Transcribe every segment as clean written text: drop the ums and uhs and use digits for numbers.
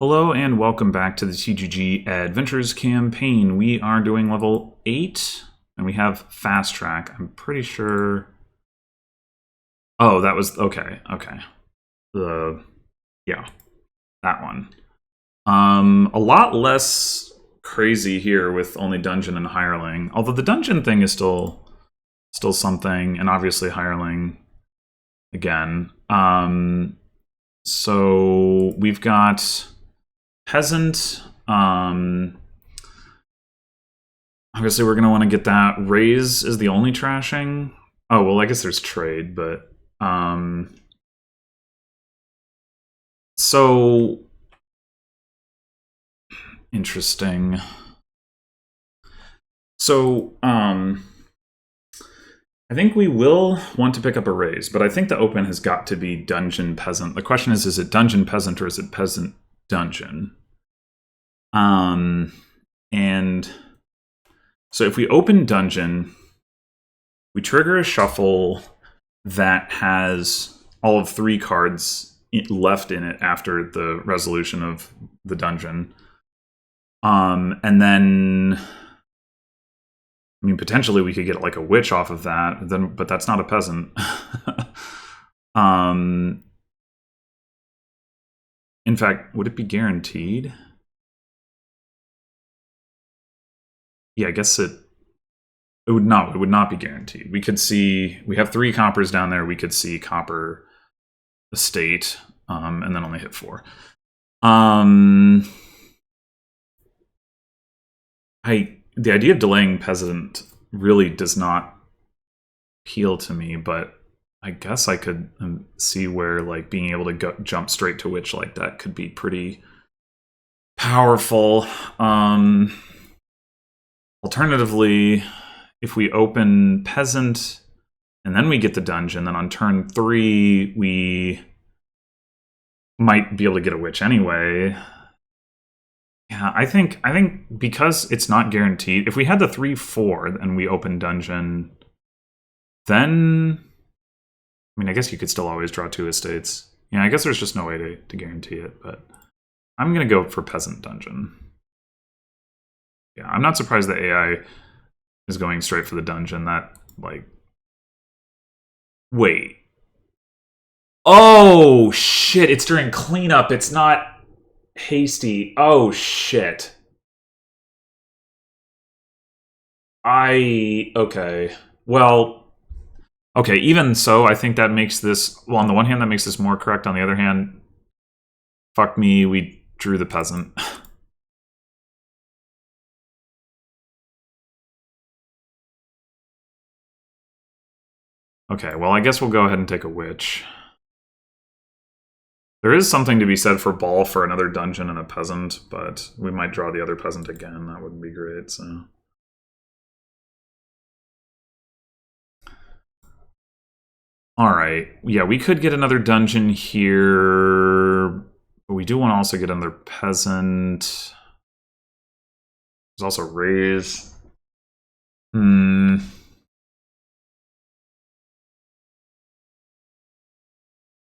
Hello and welcome back to the TGG Adventures campaign. We are doing level 8 and we have fast track. I'm pretty sure... Oh, that was... Okay. Yeah, that one. A lot less crazy here with only dungeon and hireling. Although the dungeon thing is still something, and obviously hireling again. So we've got peasant. Obviously, we're going to want to get that. Raise is the only trashing. Oh, well, I guess there's trade, but... So... Interesting. So, I think we will want to pick up a raise, but I think the open has got to be dungeon peasant. The question is it dungeon peasant or is it peasant dungeon? And so if we open dungeon, we trigger a shuffle that has all of 3 cards left in it after the resolution of the dungeon. And then, I mean, potentially we could get like a witch off of that, but that's not a peasant. In fact, would it be guaranteed? Yeah, I guess it would not. It would not be guaranteed. We could see, we have 3 coppers down there. We could see copper estate, and then only hit 4. The idea of delaying peasant really does not appeal to me, but I guess I could see where like being able to jump straight to witch like that could be pretty powerful. Alternatively, if we open peasant and then we get the dungeon, then on turn 3 we might be able to get a witch anyway. Yeah, I think because it's not guaranteed, if we had the 3/4 and we open dungeon, then I mean I guess you could still always draw 2 estates. Yeah, I guess there's just no way to guarantee it, but I'm gonna go for peasant dungeon. Yeah, I'm not surprised the AI is going straight for the dungeon. That, like... Wait. Oh, shit, it's during cleanup. It's not hasty. Oh, shit. Okay. Well, okay, even so, I think that makes this... Well, on the one hand, that makes this more correct. On the other hand, fuck me, we drew the peasant. Okay, well, I guess we'll go ahead and take a witch. There is something to be said for ball for another dungeon and a peasant, but we might draw the other peasant again. That wouldn't be great, so... Alright, yeah, we could get another dungeon here, but we do want to also get another peasant. There's also raise.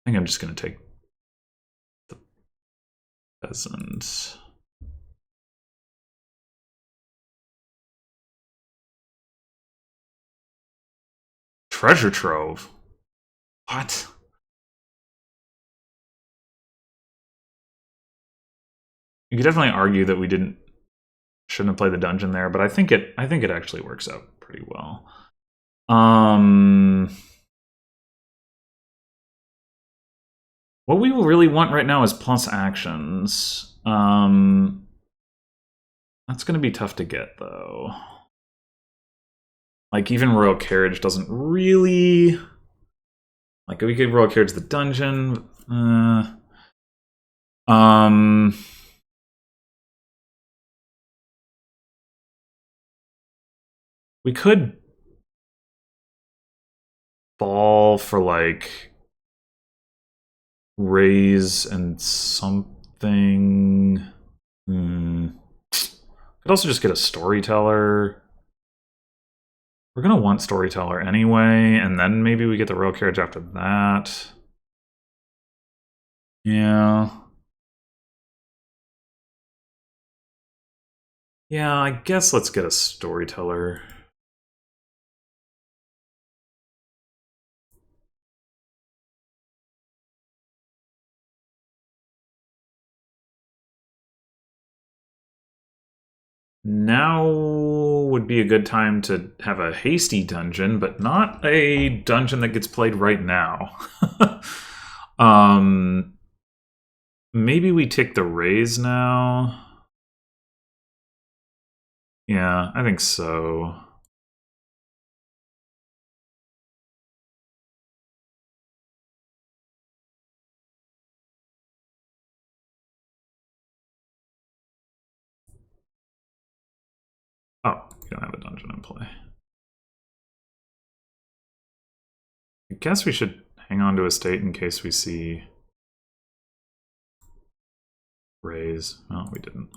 I think I'm just going to take the peasant. Treasure trove? What? You could definitely argue that we shouldn't have played the dungeon there, but I think it actually works out pretty well. What we really want right now is plus actions. That's going to be tough to get, though. Like, even Royal Carriage doesn't really... Like, we could Royal Carriage the dungeon. We could ball for, like... raise and something. Could also just get a storyteller. We're gonna want storyteller anyway, and then maybe we get the royal carriage after that. Yeah. Yeah, I guess let's get a storyteller. Now would be a good time to have a hasty dungeon, but not a dungeon that gets played right now. Maybe we take the raise now. Yeah, I think so. Oh, we don't have a dungeon in play. I guess we should hang on to a state in case we see raise. Oh, we didn't.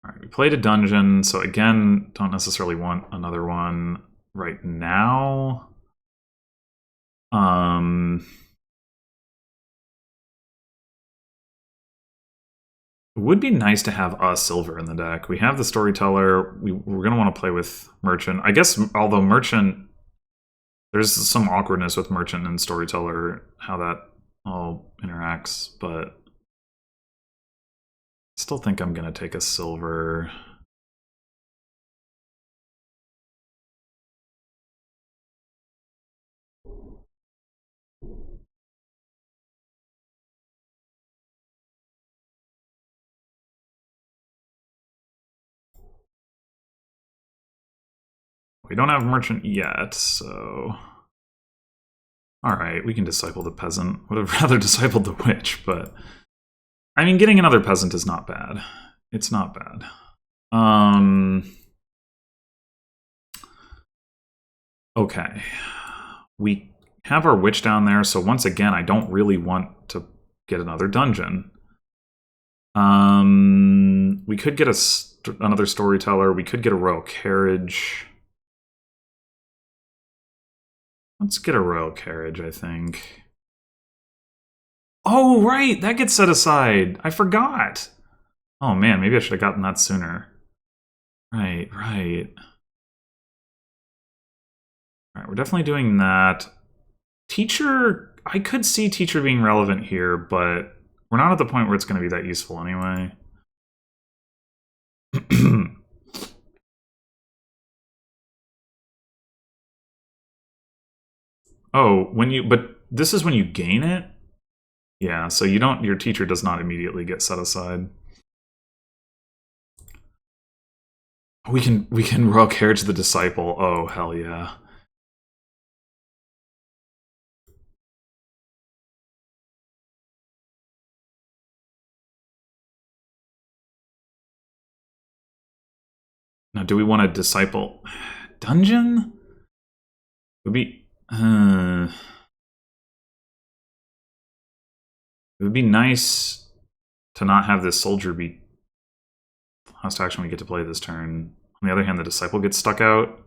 All right, we played a dungeon, so again, don't necessarily want another one right now. It would be nice to have a silver in the deck. We have the storyteller. We're going to want to play with merchant. I guess, although merchant, there's some awkwardness with merchant and storyteller, how that all interacts, but I still think I'm going to take a silver. We don't have merchant yet, so... Alright, we can disciple the peasant. Would have rather discipled the witch, but... I mean, getting another peasant is not bad. It's not bad. Okay. We have our witch down there, so once again, I don't really want to get another dungeon. We could get another storyteller. We could get a royal carriage. Let's get a royal carriage, I think. Oh, right! That gets set aside! I forgot! Oh man, maybe I should have gotten that sooner. Right, right. Alright, we're definitely doing that. Teacher... I could see teacher being relevant here, but we're not at the point where it's going to be that useful anyway. Oh, but this is when you gain it? Yeah, so your teacher does not immediately get set aside. We can royal carriage the disciple. Oh, hell yeah. Now, do we want to disciple dungeon? Would be it would be nice to not have this soldier be last action we get to play this turn. On the other hand, the disciple gets stuck out.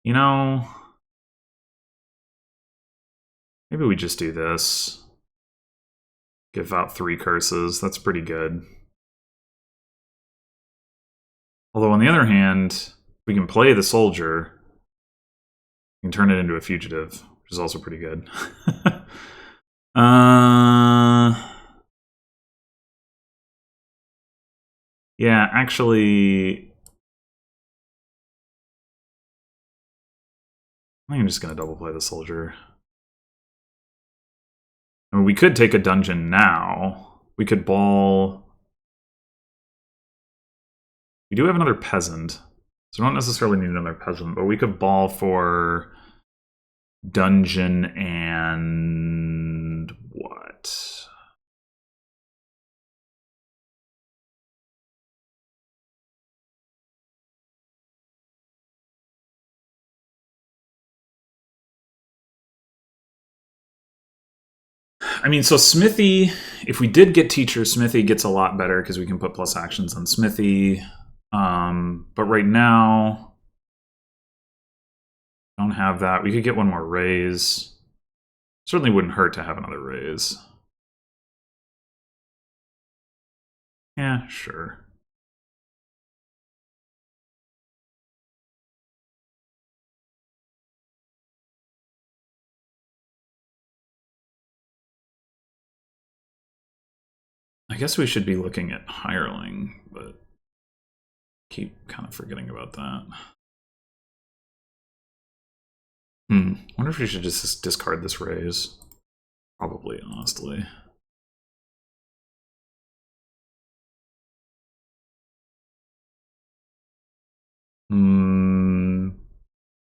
You know, maybe we just do this. Give out 3 curses. That's pretty good. Although on the other hand, we can play the soldier. We can turn it into a fugitive, which is also pretty good. Yeah, actually... I think I'm just going to double play the soldier. I mean, we could take a dungeon now. We could ball... We do have another peasant, so we don't necessarily need another peasant, but we could ball for dungeon and what? I mean, so Smithy, if we did get teacher, Smithy gets a lot better because we can put plus actions on Smithy. But right now, don't have that. We could get one more raise. Certainly wouldn't hurt to have another raise. Yeah, sure. I guess we should be looking at hireling, but keep kind of forgetting about that. Wonder if we should just discard this raise. Probably, honestly.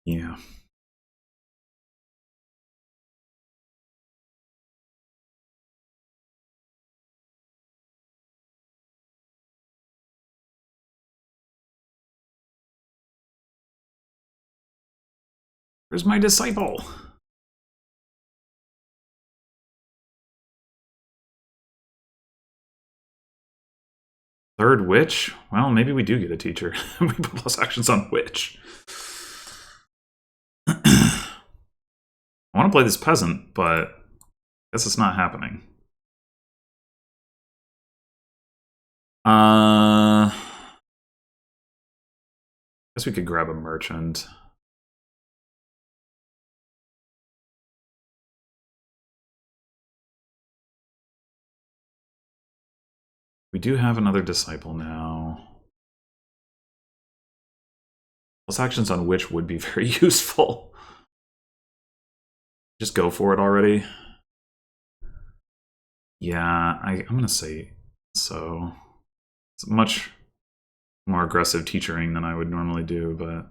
Yeah. Where's my disciple? Third witch? Well, maybe we do get a teacher. We put plus actions on witch. I want to play this peasant, but I guess it's not happening. I guess we could grab a merchant. We do have another disciple now. Plus actions on which would be very useful. Just go for it already. Yeah, I'm going to say so. It's much more aggressive teachering than I would normally do, but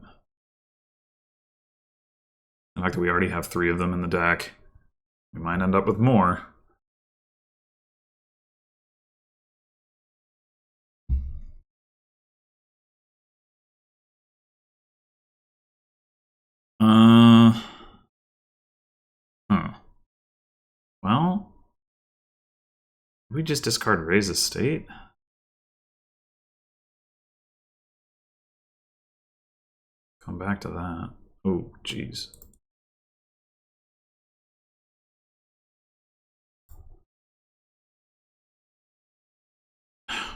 the fact that we already have 3 of them in the deck, we might end up with more. Well, we just discard Raise Estate? Come back to that. Oh, jeez.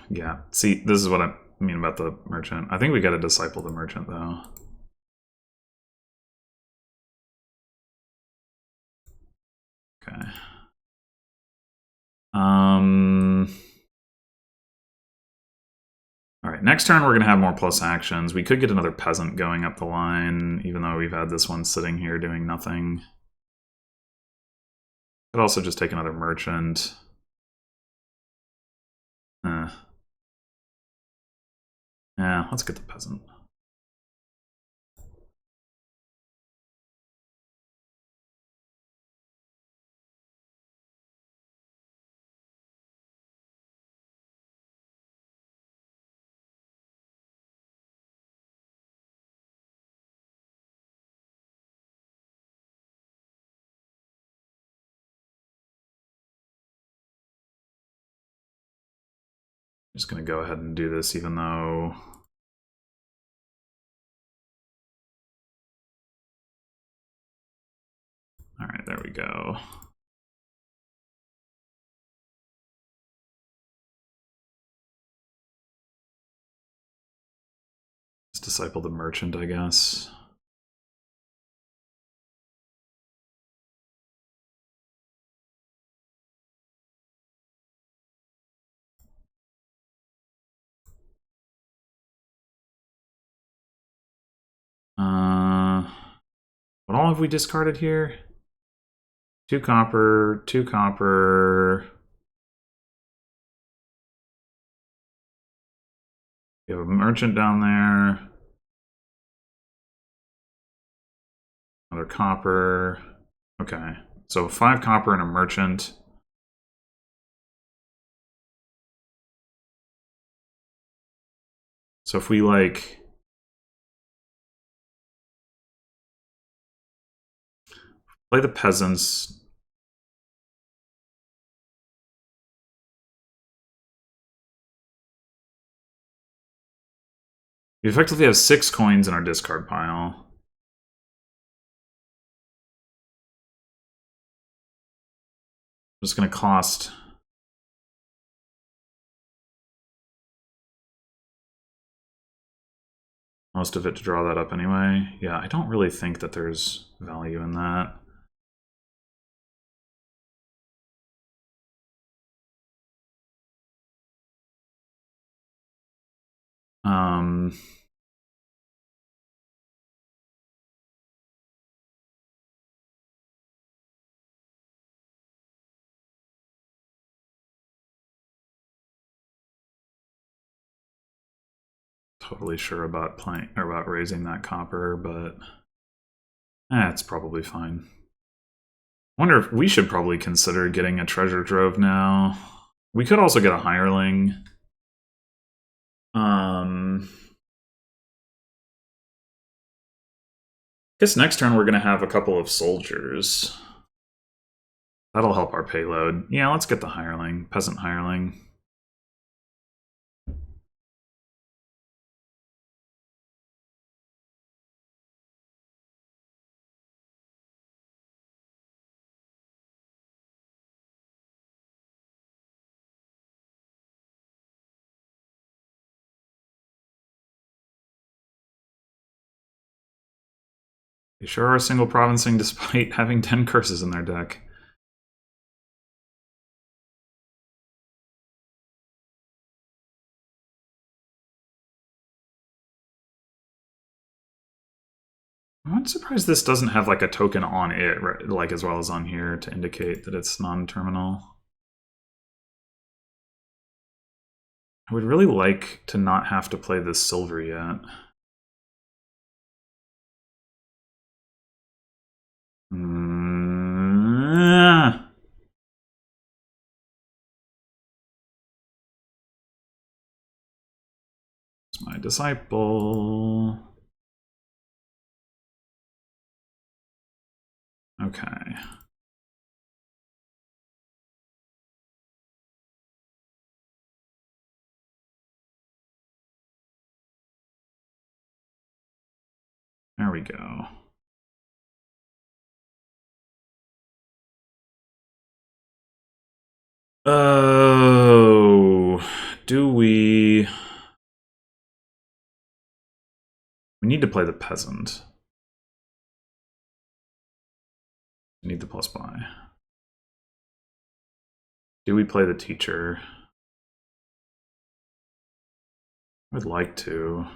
Yeah, see, this is what I mean about the merchant. I think we gotta disciple the merchant, though. Okay. Alright, next turn we're going to have more plus actions. We could get another peasant going up the line, even though we've had this one sitting here doing nothing. Could also just take another merchant. Yeah, let's get the peasant. Just going to go ahead and do this, even though... Alright, there we go. Let's disciple the merchant, I guess. What all have we discarded here? 2 copper, 2 copper. We have a merchant down there. Another copper. Okay, so 5 copper and a merchant. So if we, like... play the peasants... We effectively have 6 coins in our discard pile. Just going to cost most of it to draw that up anyway. Yeah, I don't really think that there's value in that. Totally sure about playing or about raising that copper, but it's probably fine. I wonder if we should probably consider getting a treasure trove now. We could also get a hireling. I guess next turn we're going to have a couple of soldiers. That'll help our payload. Yeah, let's get the hireling, peasant hireling. They sure are single provincing despite having 10 curses in their deck. I'm surprised this doesn't have like a token on it, right, like as well as on here to indicate that it's non-terminal. I would really like to not have to play this silver yet. It's my disciple. Okay. There we go. Oh, do we... We need to play the peasant. We need the plus buy. Do we play the teacher? I would like to.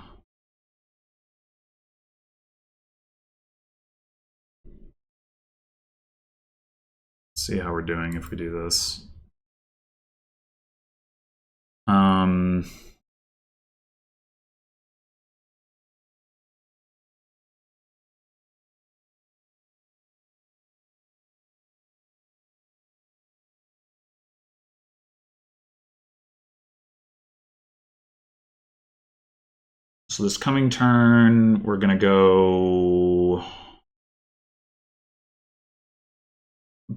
Let's see how we're doing if we do this. So this coming turn, we're gonna go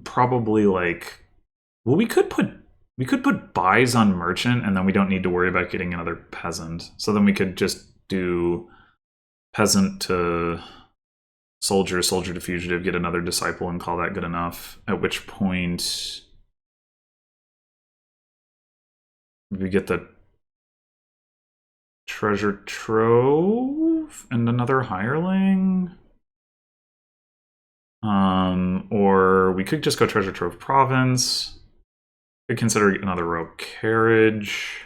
probably like, well, we could put buys on merchant, and then we don't need to worry about getting another peasant. So then we could just do peasant to soldier, soldier to fugitive, get another disciple, and call that good enough. At which point we get the treasure trove and another hireling. Or we could just go treasure trove province. Could consider another row carriage.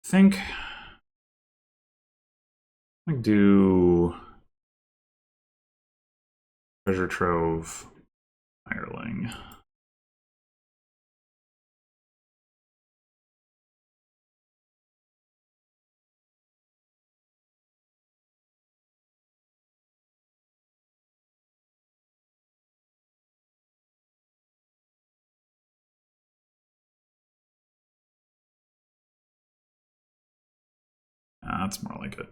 Think I do treasure trove hireling. that's more like it.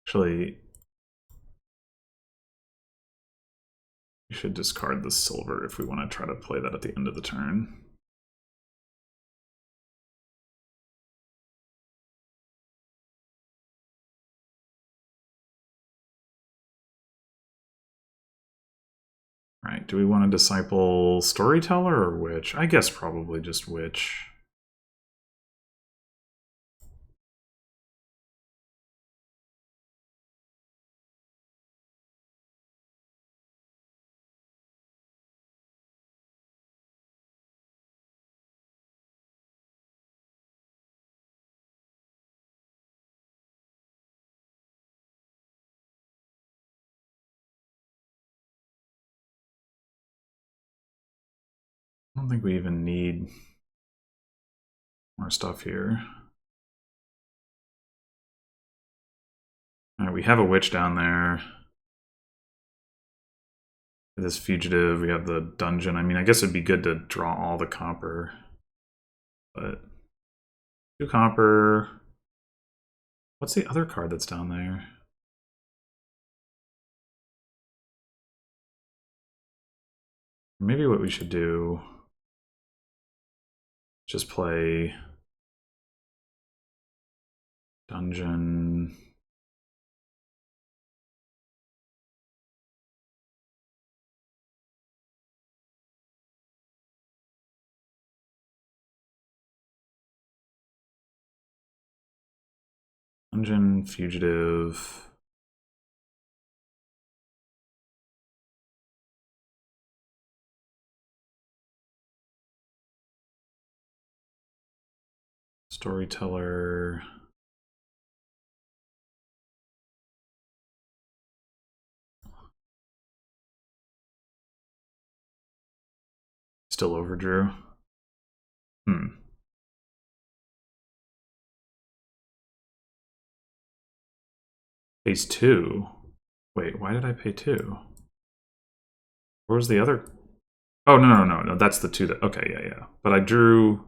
Actually, we should discard the silver if we want to try to play that at the end of the turn. All right, do we want to disciple Storyteller or Witch? I guess probably just Witch. I don't think we even need more stuff here. All right, we have a Witch down there. This fugitive, we have the dungeon. I mean, I guess it'd be good to draw all the copper. But 2 copper. What's the other card that's down there? Maybe what we should do, just play dungeon. Dungeon, fugitive. Storyteller. Still overdrew. Pays 2. Wait, why did I pay 2? Where was the other? Oh, no. That's the 2 that. Okay, yeah. But I drew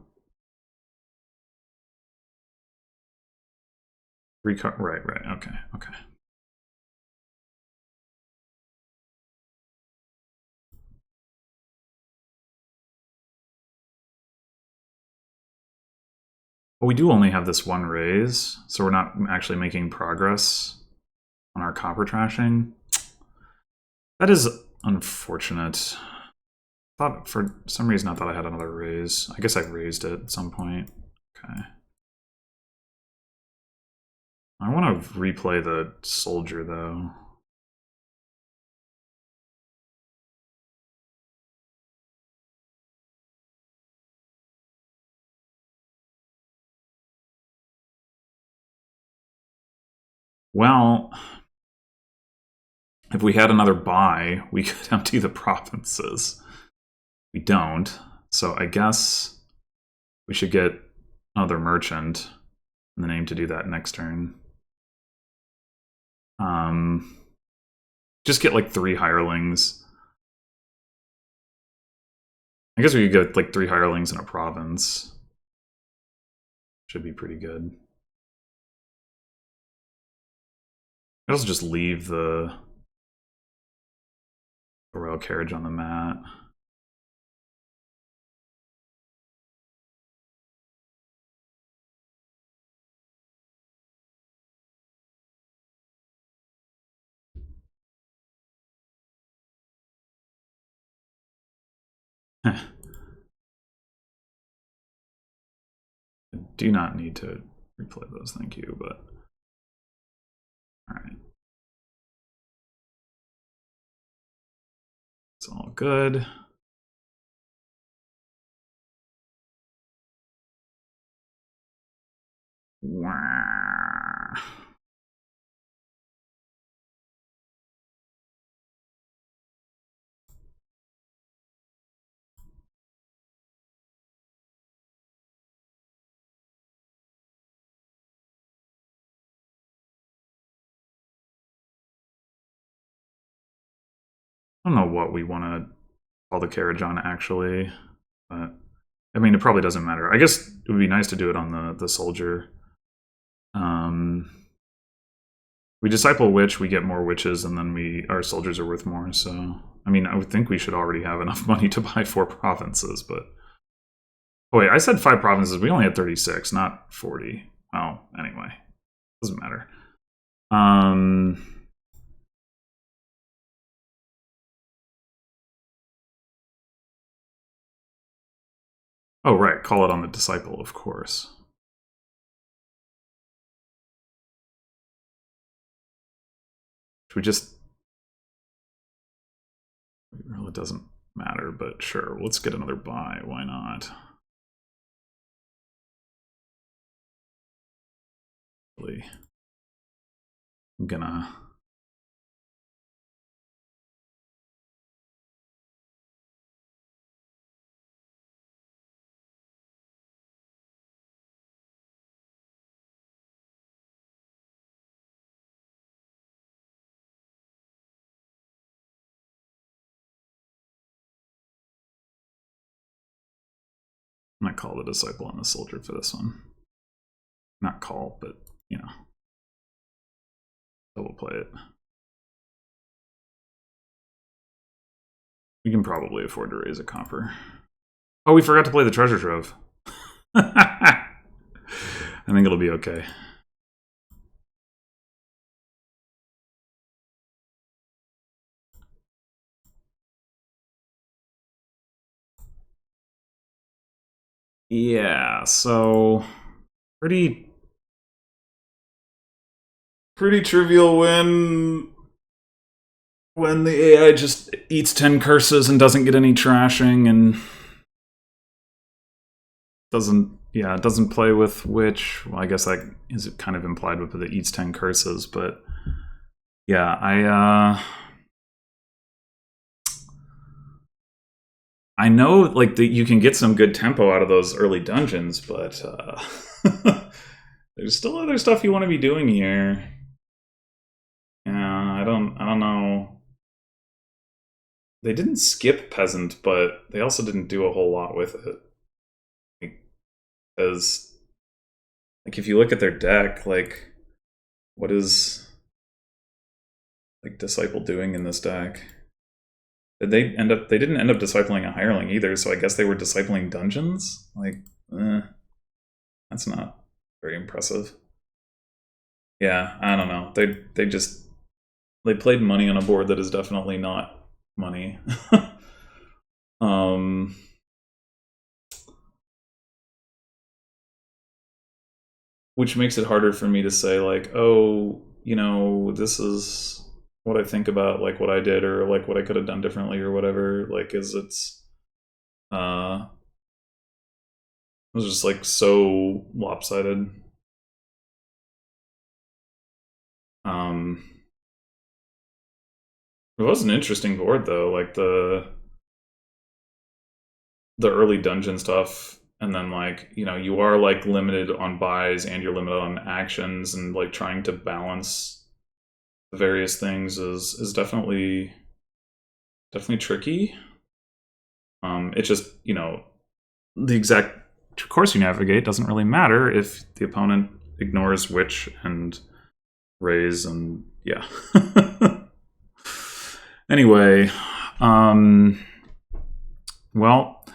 3 cards. Right. Okay. Well, we do only have this 1 raise, so we're not actually making progress on our copper trashing. That is unfortunate. Thought for some reason I thought I had another raise. I guess I raised it at some point. Okay. I want to replay the soldier though. Well, if we had another buy, we could empty the provinces. We don't, so I guess we should get another merchant and then aim to do that next turn. Just get like 3 hirelings. I guess we could get like 3 hirelings in a province. Should be pretty good. I also just leave the royal carriage on the mat. I do not need to replay those, thank you, but alright. It's all good. Wah. I don't know what we want to call the carriage on, actually. But, I mean, it probably doesn't matter. I guess it would be nice to do it on the soldier. We disciple witch, we get more witches, and then our soldiers are worth more. So, I mean, I would think we should already have enough money to buy 4 provinces, but... Oh, wait, I said 5 provinces. We only had 36, not 40. Well, anyway. Doesn't matter. Oh, right. Call it on the disciple, of course. Should we just... It really doesn't matter, but sure. Let's get another buy. Why not? I'm gonna... I might call the disciple on the soldier for this one. Not call, but, you know. Double play it. We can probably afford to raise a copper. Oh, we forgot to play the treasure trove. I think it'll be okay. Yeah, so pretty trivial when the AI just eats 10 curses and doesn't get any trashing and doesn't play with witch. Well, I guess that is kind of implied with the eats 10 curses, but yeah, I know, like, you can get some good tempo out of those early dungeons, but there's still other stuff you want to be doing here. Yeah, I don't know. They didn't skip peasant, but they also didn't do a whole lot with it. Because, like, if you look at their deck, like, what is, like, Disciple doing in this deck? They didn't end up discipling a hireling either, so I guess they were discipling dungeons? Like, that's not very impressive. Yeah, I don't know. They played money on a board that is definitely not money. Which makes it harder for me to say, like, oh, you know, this is what I think about, like, what I did, or like what I could have done differently, or whatever. Like, it was just, like, so lopsided. It was an interesting board, though, like the early dungeon stuff, and then, like, you know, you are, like, limited on buys and you're limited on actions, and, like, trying to balance the various things is definitely tricky. It's just, you know, the exact course you navigate doesn't really matter if the opponent ignores witch and raise, and yeah. Anyway, well,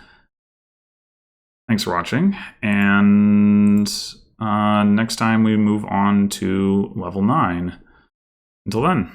thanks for watching, and next time we move on to level 9. Until then.